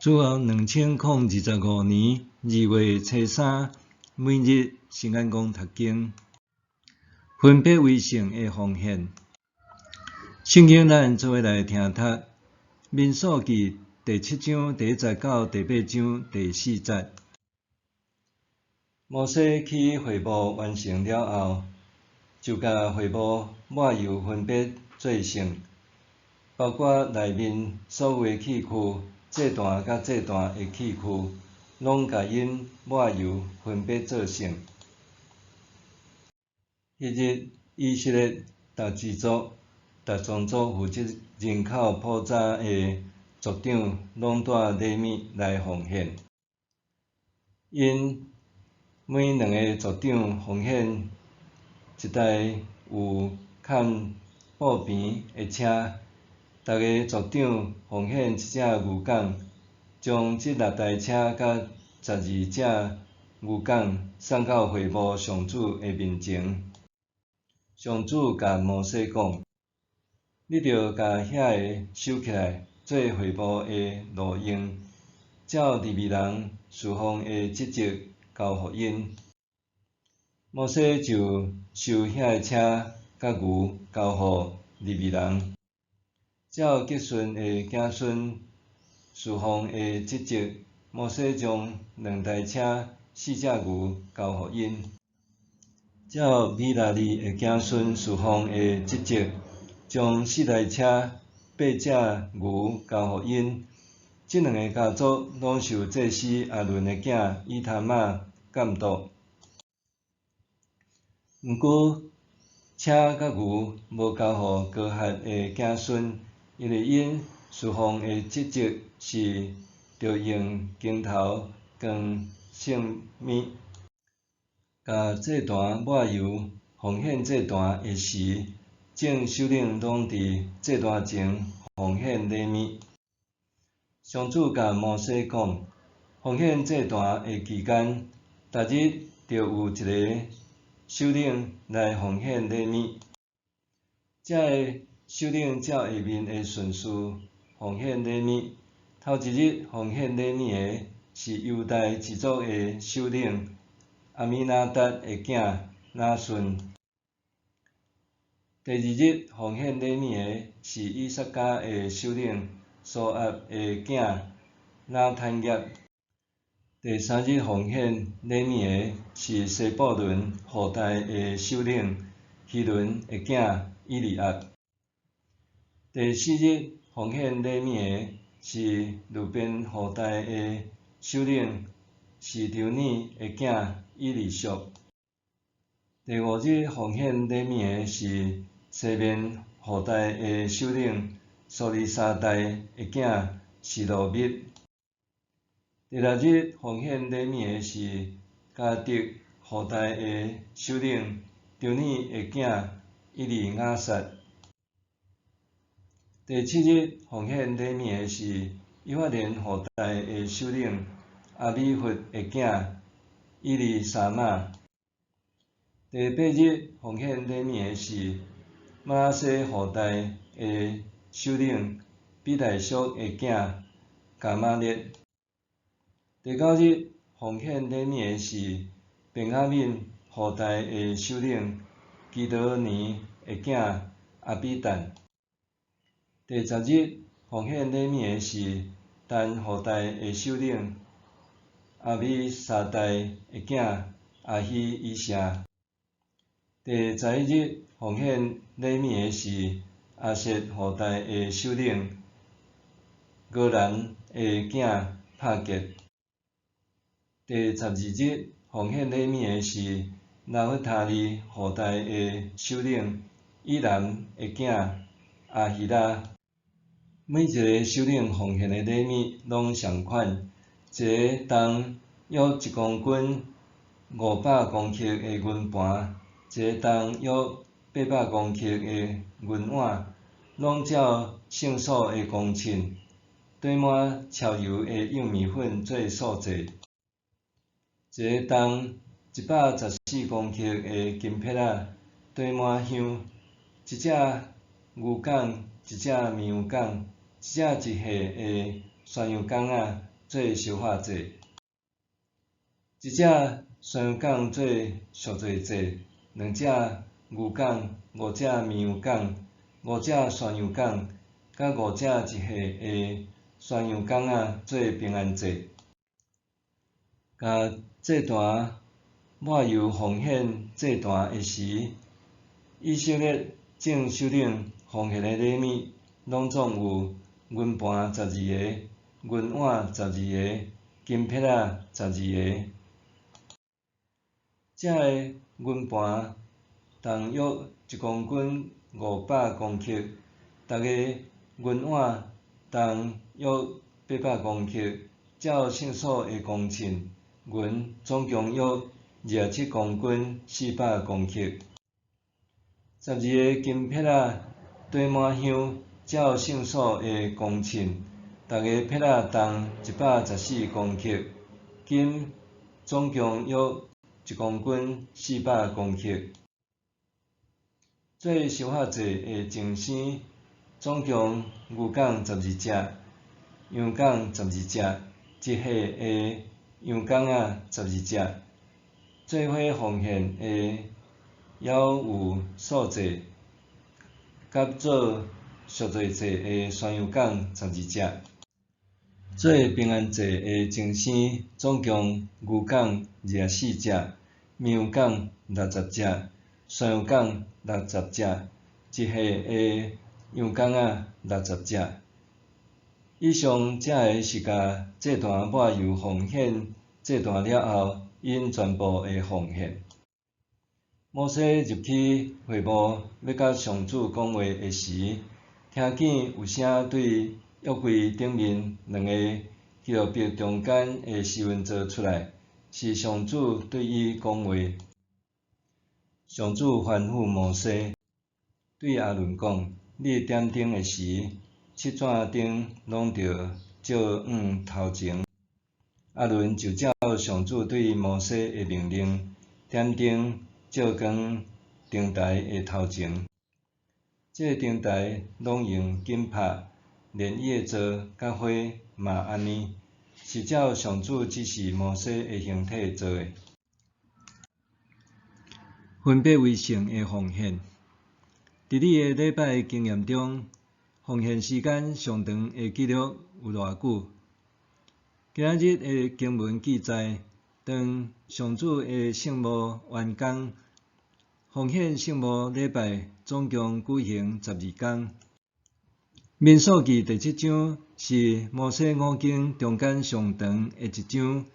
自2025年2月初3，每日新眼光读经，分别为圣的奉献。圣经咱做伙来听读《民数记》第7章第1节到第8章第4节。摩西去会幕完成了后，就甲会幕抹油分别做圣，包括内面所有的器具。这段甲这段的器具，拢甲因抹油分别做圣。迄日，以色列逐支族、逐宗族负责人口普查的族长，拢带礼物来奉献。因每2个族长奉献一台有嵌布边的车。逐个族长奉献一只牛犅，将这6台车甲12只牛犅送到会幕上主的面前。上主甲摩西讲：“你着甲遐个收起来，做会幕的路用，照利未人侍奉的职责交互因。”摩西就收遐个车甲牛交互利未人。照结孙的子孙侍奉的职责，摩西将2台车、4只牛交互因。照米拉利的子孙侍奉的职责，将4台车、8只牛交互因。这2个家族拢受祭司亚伦的囝以他玛监督。毋过，车甲牛无交互哥哈的子孙。因为因侍奉的职责是着用经头光圣物，甲祭坛抹油奉献祭坛的时，众首领拢伫祭坛前奉献礼物。上主甲摩西讲：奉献祭坛的期间，逐日着有一个首领来奉献礼物。这个首领照下面的顺序奉献礼物。头一日奉献礼物的是犹大支族的首领阿米纳达的囝拿顺。第二日奉献礼物的是以萨迦的首领苏亚的囝拿坦业。第三日奉献礼物的是西布伦后代的首领希伦的囝以利亚。第4日奉献礼物的是路边后代的首领示丢尼的囝以利属。第5日奉献礼物的是西面后代的首领苏利沙代的囝示罗密。第6日奉献礼物的是迦得后代的首领丢尼的囝以利亚撒。第7日奉献礼物的是以法莲后代的首领阿米弗的囝以利沙玛。第8日奉献礼物的是马拉西后代的首领比大叔的囝迦玛列。第9日奉献礼物的是便雅悯后代的首领基多尼的囝阿比但。第10日奉献礼物的是但后代的首领阿米沙代的囝阿希以谢。第11日奉献礼物的是阿瑟后代的首领哥兰的囝帕结。第12日奉献礼物的是拿弗他利后代的首领以南的囝阿希拉。每一个首领奉献的礼物拢相款，一个重约1公斤、500公克的银盘，一个重约800公克的银碗，拢照圣所的公称，缀满超油的幼米粉做素祭。一个重114公克的金撇仔，缀满香，一只牛犅，一只绵羊犅，一只一岁的山羊公仔，做烧化祭，一只山羊犅做赎罪祭，两只牛犅、5只绵羊犅、5只山羊犅，甲5只一岁的山羊犅仔做平安祭，甲祭坛抹油奉献祭坛的时，以色列众首领奉献的礼物，拢总有银盘12个、银碗12个、金撇仔12个。这个银盘重约1公斤500公克，逐个银碗重约800公克，照圣所的公称，银总共约27公斤400公克。12个金撇仔堆满香，照圣所的公称，逐个撇仔重114公克，金总共约1公斤400公克。做烧化祭的净牲，总共牛犅12只，羊犅12只，一岁的羊犅仔12只。做伙奉献的也有素祭，甲做赎罪祭的山羊犅12只。做平安祭的净牲，总共牛犅24只，绵羊犅60只，山羊犅60只，一岁的羊犅仔60只。以上这个是甲祭坛抹油奉献祭坛了后，因全部的奉献。摩西入去会幕，要甲上主讲话的时，听见有声对约柜顶面2个基路伯中间的施恩座出来，是上主对伊讲话。上主吩咐摩西，对阿伦讲：你点灯的时，7盏灯拢着照黄头前。阿伦就照上主对摩西的命令，点灯照光灯台的头前。这灯台拢用金拍、连叶做，甲花嘛安尼，是照上主指示摩西的形体做的。分别为圣的奉献。伫你的礼拜经验中，奉献时间上长的记录有偌久？今仔日的经文记载，当上主的圣幕完工，奉献圣幕礼拜总共举行12天。民数记第7章是摩西五经中间上长的一章，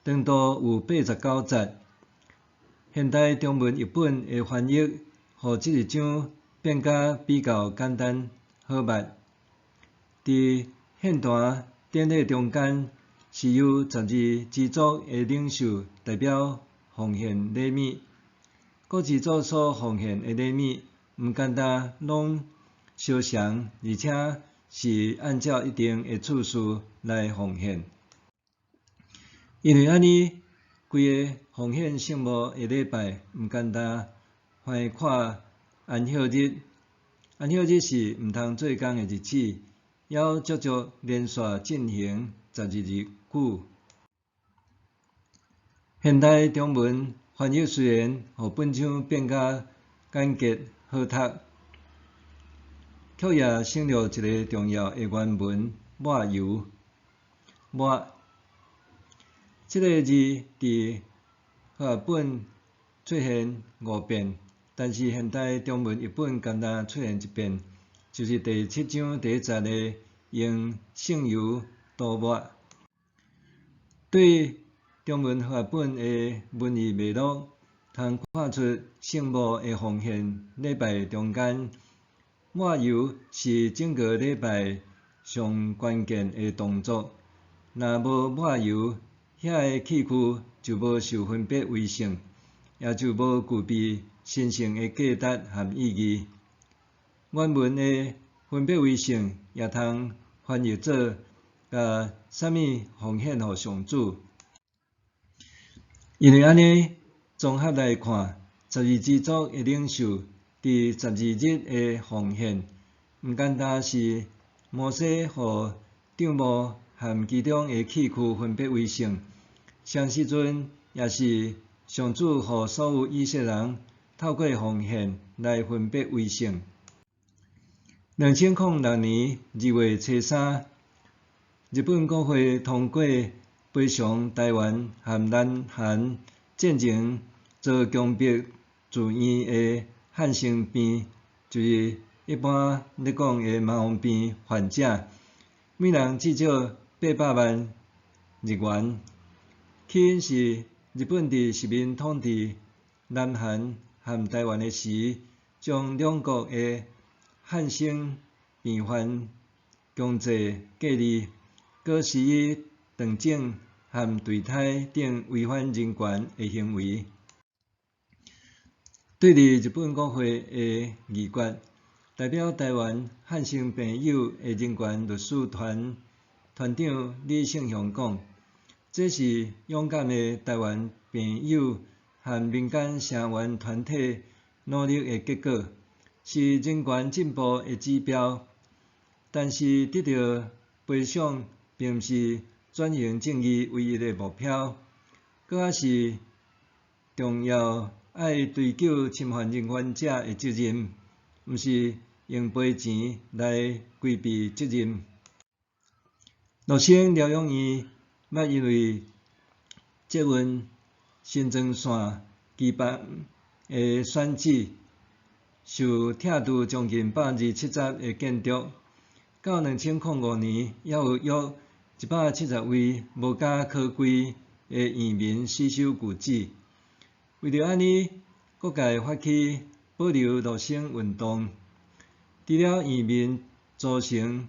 长度有89节。现代中文译本的翻译，互这一章变甲比较简单好捌。伫献坛典礼中间，是由12支族的领袖代表奉献礼物。各支族所奉献的礼物，毋简单拢相同，而且是按照一定的次序来奉献。因为安尼，规个奉献圣幕的礼拜毋简单，还看安息日。安息日是毋通做工的日子，要足足连续进行12日久。现代中文翻译虽然互本章变甲简洁好读，却也省略一个重要的原文抹油。抹这个字伫和合本出现5遍，但是现代中文译本简单出现1遍，就是第7章第1节的用圣油涂抹。对中文和合本的文意脉络，通看出圣幕的奉献礼拜中间，抹油是整个礼拜上关键的动作。若无抹油，遐个器具就无受分别为圣，也就无具备神圣的价值和意义。原文的分别为圣也通翻译做甲啥物奉献互上主。因为安尼，综合来看，12支族的领袖伫12日的奉献，毋简单是摩西互长幕和其中的器具分别为圣。上时阵也是上主互所有以色列人透过奉献来分别为圣。2006年2月初3，日本国会通过赔偿台湾和南韩战争遭强迫住院的汉生病，就是一般咧讲的麻风病患者，每人至少800万日元。起因是日本伫殖民统治南韩和台湾的时，将两国的汉生病患强制隔离，搁施以断种和堕胎等违反人权的行为。对伫日本国会的议决，代表台湾汉生朋友的人权律师团团长李胜雄讲，这是勇敢的台湾朋友和民间社员团体努力的结果，是人权进步的指标。但是得到赔偿并毋是转型正义唯一的目标，搁较是重要爱追究侵犯人权者的责任，毋是用赔钱来规避责任。陆生疗养院捌因为捷运新庄线期办的选址受拆除将近70%的建筑。到2005年，还有约170位无家可归的移民死守旧址。为着安尼，各界发起保留陆生运动。除了移民组成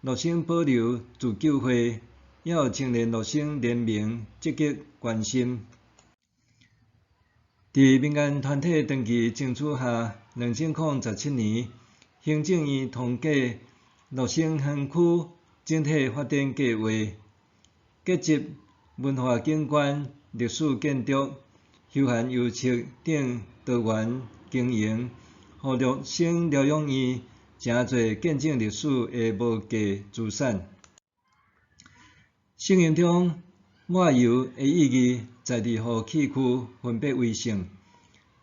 陆生保留自救会，也有青年陆生联盟积极关心。伫民间团体长期争取下，2017年，行政院通过陆生园区整体发展计划，结集文化景观、历史建筑、休闲游憩等多元经营，互陆生疗养院诚侪见证历史的无价资产。圣经中抹油的意义在伫互器具分别为圣，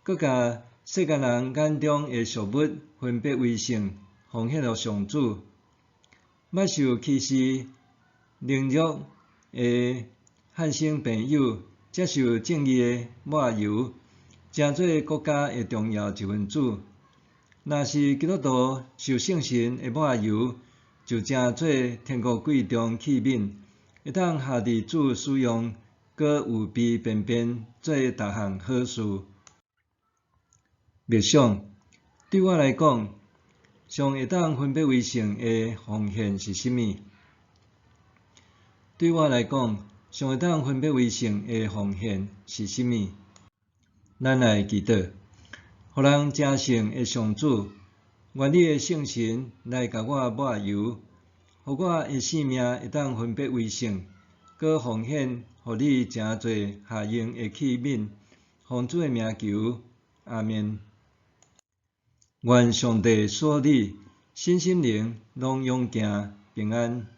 搁甲世间人眼中的俗物分别为圣，奉献予上主。捌受歧视凌辱的汉生朋友接受正义的抹油，成做国家的重要一份子。若是基督徒受圣神的抹油，就成做天国贵重器皿，会当下伫主使用，搁有备便便做逐项好事。默想，对我来讲，上会当分别为圣的奉献是甚物？对我来讲，上会当分别为圣的奉献是甚物？咱来祈祷，互人成圣的上主，愿你的圣神来甲我抹油，互我的性命会当分别为圣，搁奉献互你诚侪下用的器皿。奉主的名求，阿们。愿上帝赐你身心灵拢勇健平安。